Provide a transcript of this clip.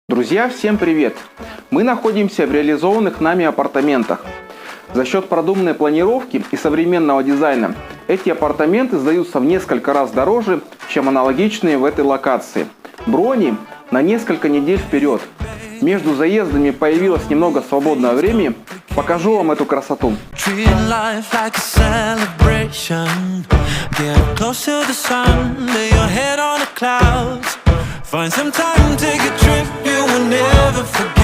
Друзья, всем привет! Мы находимся в реализованных нами апартаментах. За счет продуманной планировки и современного дизайна эти апартаменты сдаются в несколько раз дороже, чем аналогичные в этой локации. Брони на несколько недель вперед. Между заездами появилось немного свободного времени. Покажу вам эту красоту. Find some time, take a trip you will never forget.